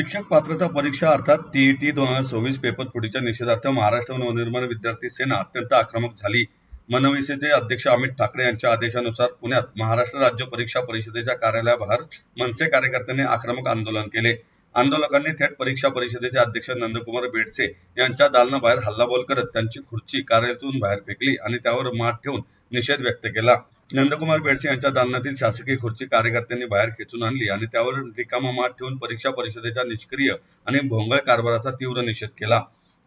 शिक्षक पात्रता परीक्षा अर्थात टीईटी 2024 पेपर फुटीच्या निषेधार्थ महाराष्ट्र नवनिर्माण विद्यार्थी सेना अत्यंत आक्रमक झाली। मनविसेचे अध्यक्ष अमित ठाकरे यांच्या आदेशानुसार पुण्यात महाराष्ट्र राज्य परीक्षा परिषदेच्या कार्यालयाबाहेर मनसे कार्यकर्त्यांनी आक्रमक आंदोलन केले। आंदोलकांनी थेट परीक्षा परिषदेचे अध्यक्ष नंदकुमार बेडसे यांच्या दालनाबाहेर हल्लाबोल करत त्यांची खुर्ची कार्यालयातून बाहेर फेकली आणि त्यावर मात ठेवून निषेध व्यक्त केला। नंदकुमार बेडसे यांच्या दालनातील शासकीय खुर्ची कार्यकर्त्यांनी बाहेर खेचून आणली आणि त्यावर रिकामा मात ठेवून परीक्षा परिषदेच्या निष्क्रिय आणि भोंगळ कारभाराचा तीव्र निषेध केला।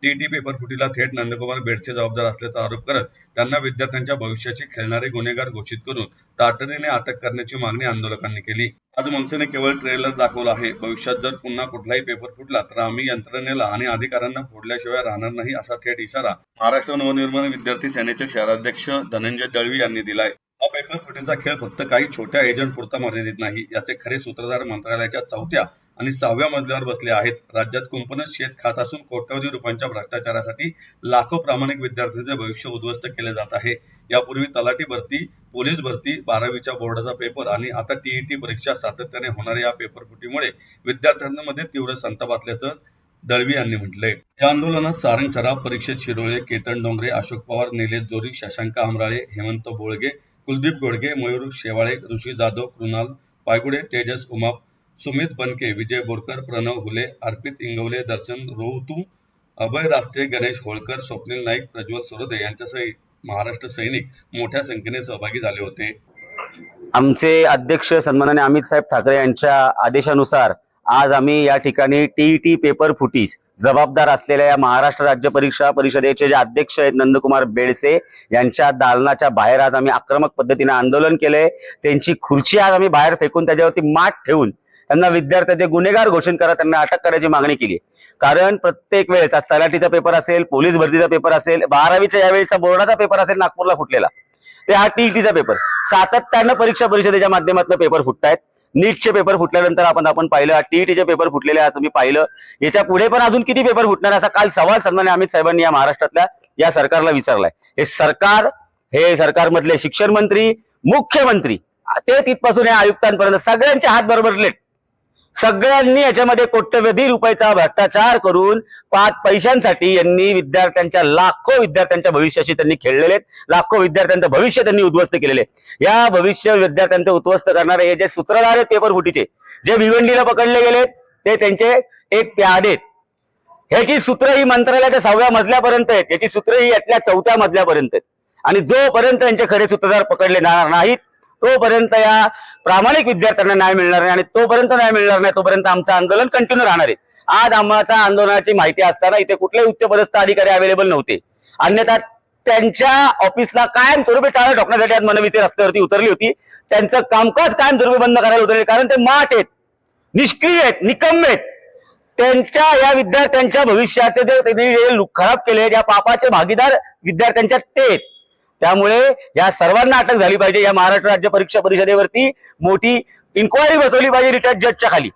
टीईटी पेपर फुटीला थेट नंदकुमार बेडसे जबाबदार असल्याचा आरोप करत त्यांना विद्यार्थ्यांच्या भविष्याची खेळणारे गुन्हेगार घोषित करून तातडीने अटक करण्याची मागणी आंदोलकांनी केली। आज मनसेने केवळ ट्रेलर दाखवला आहे, भविष्यात जर पुन्हा कुठलाही पेपर फुटला तर आम्ही यंत्रणेला आणि अधिकाऱ्यांना फोडल्याशिवाय राहणार नाही, असा थेट इशारा महाराष्ट्र नवनिर्माण विद्यार्थी सेनेचे शहराध्यक्ष धनंजय दळवी यांनी दिलाय। हा पेपर फुटीचा खेळ फक्त काही छोट्या एजंट पुरता मर्यादित नाही, याचे खरे सूत्रधार मंत्रालयाच्या 4थ्या आणि 6व्या मजल्यावर बसले आहेत। राज्यात कुंपणच शेत खात असून कोट्यवधी रुपयांच्या भ्रष्टाचारासाठी लाखो प्रामाणिक विद्यार्थ्यांचे भविष्य उद्ध्वस्त केले जात आहे। यापूर्वी तलाठी भरती, पोलीस भरती, 12वीच्या बोर्डाचा पेपर आणि आता टीईटी परीक्षा सातत्याने होणाऱ्या या पेपर फुटीमुळे विद्यार्थ्यांमध्ये तीव्र संताप असल्याचं दळवी यांनी म्हटलंय। या आंदोलनात सारंग सराफ, परीक्षित शिरोळे, केतन डोंगरे, अशोक पवार, निलेश जोरी, शशांक आमराळे, हेमंत बोळगे, कुलदीप गोडगे, मयूर शेवाळे, ऋषी जाधव, कृणाल पायगुडे, तेजस उमाप, सुमित बनके, विजय बोरकर, प्रणव हुले, अर्पित इंगवले, दर्शन रोहतू, अभय रास्ते, गणेश होळकर, स्वप्नील नाईक, प्रज्वल सरोदे यांच्यासह महाराष्ट्र सैनिक मोठ्या संख्येने सहभागी झाले होते। आमचे अध्यक्ष सन्माननीय अमित साहेब ठाकरे यांच्या आदेशानुसार आज आम्ही या ठिकाणी टीईटी पेपर फुटीस जबाबदार असलेल्या या महाराष्ट्र राज्य परीक्षा परिषदेचे जे अध्यक्ष आहेत नंदकुमार बेडसे यांच्या दालनाच्या बाहेर आज आम्ही आक्रमक पद्धतीने आंदोलन केले। त्यांची खुर्ची आज आम्ही बाहेर फेकून त्याच्यावरती मात ठेवून त्यांना विद्यार्थ्यांचे गुन्हेगार घोषित करत त्यांना अटक करायची मागणी केली। कारण प्रत्येक वेळेस आज तलाठीचा पेपर असेल, पोलीस भरतीचा पेपर असेल, 12वीच्या यावेळेचा बोर्डाचा पेपर असेल नागपूरला फुटलेला, ते हा टीईटीचा पेपर सातत्यानं परीक्षा परिषदेच्या माध्यमातून पेपर फुटतायत। नीटचे पेपर फुटल्यानंतर आपण पाहिलं, टीईटीचे पेपर फुटलेले आज तुम्ही पाहिलं। याच्या पुढे पण अजून किती पेपर फुटणार असा काल सवाल सन्माननीय अमित साहेबांनी या महाराष्ट्रातल्या या सरकारला विचारलाय। हे सरकारमधले शिक्षण मंत्री, मुख्यमंत्री ते तिथपासून या आयुक्तांपर्यंत सगळ्यांचे हात बरोबरले। सगळ्यांनी याच्यामध्ये कोट्यवधी रुपयाचा भ्रष्टाचार करून 5 पैशांसाठी यांनी लाखो विद्यार्थ्यांच्या भविष्याशी त्यांनी खेळलेले, लाखो विद्यार्थ्यांचं भविष्य त्यांनी उद्ध्वस्त केलेले। या भविष्य विद्यार्थ्यांचं उद्ध्वस्त करणारे हे जे सूत्रधार आहेत पेपर फुटीचे, जे भिवंडीला पकडले गेलेत ते त्यांचे एक प्यादे आहेत। ह्याची सूत्र ही मंत्रालयाच्या 6व्या मजल्यापर्यंत आहेत, याची सूत्र ही यातल्या 4थ्या मजल्यापर्यंत आहेत। आणि जोपर्यंत यांचे खरे सूत्रधार पकडले जाणार नाहीत तोपर्यंत या प्रामाणिक विद्यार्थ्यांना न्याय मिळणार नाही, आणि तोपर्यंत न्याय मिळणार नाही तोपर्यंत आमचं आंदोलन कंटिन्यू राहणार आहे। आज आम्हाला आंदोलनाची माहिती असताना इथे कुठलेही उच्चपदस्थ अधिकारी अवेलेबल नव्हते, अन्यथा त्यांच्या ऑफिसला कायमस्वरूपी टाळं ठोकण्यासाठी आज मनविसे रस्त्यावरती उतरली होती। त्यांचं कामकाज कायमस्वरूपी बंद करायला उतरले, कारण ते माठ आहेत, निष्क्रिय आहेत, निकम्मे आहेत। त्यांच्या या विद्यार्थ्यांच्या भविष्याचे जे त्यांनी खराब केले, या पापाचे भागीदार विद्यार्थ्यांच्या ते आहेत। त्यामुळे या सर्वांना अटक झाली पाहिजे। या महाराष्ट्र राज्य परीक्षा परिषदेवरती मोठी इन्क्वायरी बसवली पाहिजे रिटायर्ड जजच्या खाली,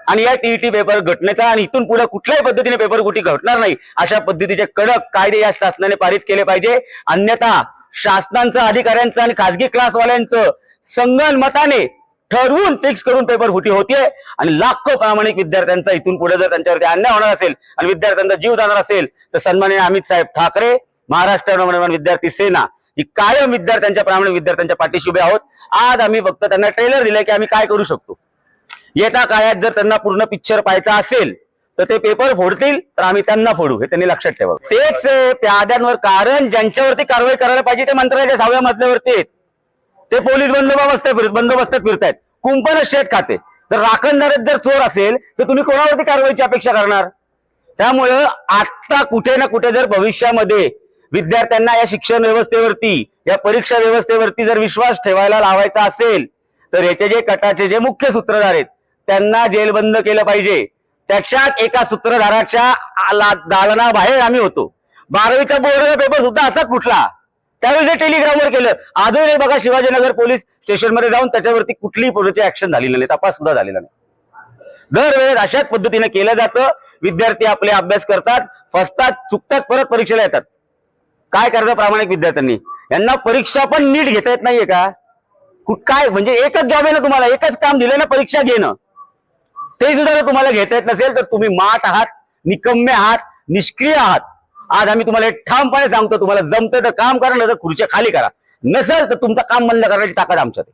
आणि या टीईटी पेपर घटनेचा आणि इथून पुढे कुठल्याही पद्धतीने पेपर फुटी घडणार नाही अशा पद्धतीचे कडक कायदे या शासनाने पारित केले पाहिजे। अन्यथा शासनाचं, अधिकाऱ्यांचं आणि खासगी क्लासवाल्यांचं संगनमताने ठरवून फिक्स करून पेपर फुटी होतीये, आणि लाखो प्रामाणिक विद्यार्थ्यांचा इथून पुढे जर त्यांच्यावरती अन्याय होणार असेल आणि विद्यार्थ्यांचा जीव जाणार असेल तर सन्माननीय अमित साहेब ठाकरे, महाराष्ट्र नवनिर्माण विद्यार्थी सेना ही कायम विद्यार्थ्यांच्या, प्रामाणिक विद्यार्थ्यांच्या पाठीशी उभे आहोत। आज आम्ही फक्त त्यांना ट्रेलर दिलाय की आम्ही काय करू शकतो। येत्या काळात जर त्यांना पूर्ण पिक्चर पाहायचा असेल तर ते पेपर फोडतील तर आम्ही त्यांना फोडू, हे त्यांनी लक्षात ठेवावं। तेच प्याद्यांवर, कारण ज्यांच्यावरती कारवाई करायला पाहिजे ते मंत्रालयाच्या 6व्या मजल्यावरती आहेत, ते पोलीस बंदोबस्तात फिरतायत, कुंपणच शेत खाते। तर राखणदारात जर चोर असेल तर तुम्ही कोणावरती कारवाईची अपेक्षा करणार? त्यामुळं आता कुठे ना कुठे जर भविष्यामध्ये विद्यार्थ्यांना या शिक्षण व्यवस्थेवरती, या परीक्षा व्यवस्थेवरती जर विश्वास ठेवायला लावायचा असेल तर याचे जे कटाचे जे मुख्य सूत्रधार आहेत त्यांना जेलबंद केलं पाहिजे। त्याच्यात एका सूत्रधाराच्या दालनाबाहेर आम्ही होतो। 12वीचा बोर्डाचा पेपर सुद्धा असाच फुटला, त्यावेळी जे टेलिग्रामवर केलं, अजूनही बघा शिवाजीनगर पोलीस स्टेशनमध्ये जाऊन त्याच्यावरती कुठलीही पुढची ऍक्शन झालेली नाही, तपास सुद्धा झालेला नाही। दरवेळेस अशाच पद्धतीने केलं जातं। विद्यार्थी आपले अभ्यास करतात, फसतात, चुकतात, परत परीक्षेला येतात। काय करतं प्रामाणिक विद्यार्थ्यांनी? यांना परीक्षा पण नीट घेता येत नाहीये का? काय म्हणजे एकच जॉब आहे ना तुम्हाला, एकच काम दिलं ना, परीक्षा घेणं। ते सुद्धा जर तुम्हाला घेता येत नसेल तर तुम्ही माठ आहात, निकम्मे आहात, निष्क्रिय आहात. आज आम्ही तुम्हाला एक ठामपणे सांगतो, तुम्हाला जमतं तर काम करा, नाही तर खुर्च्या खाली करा. नसेल तर तुमचं काम बंद करण्याची ताकद आमच्यात आहे.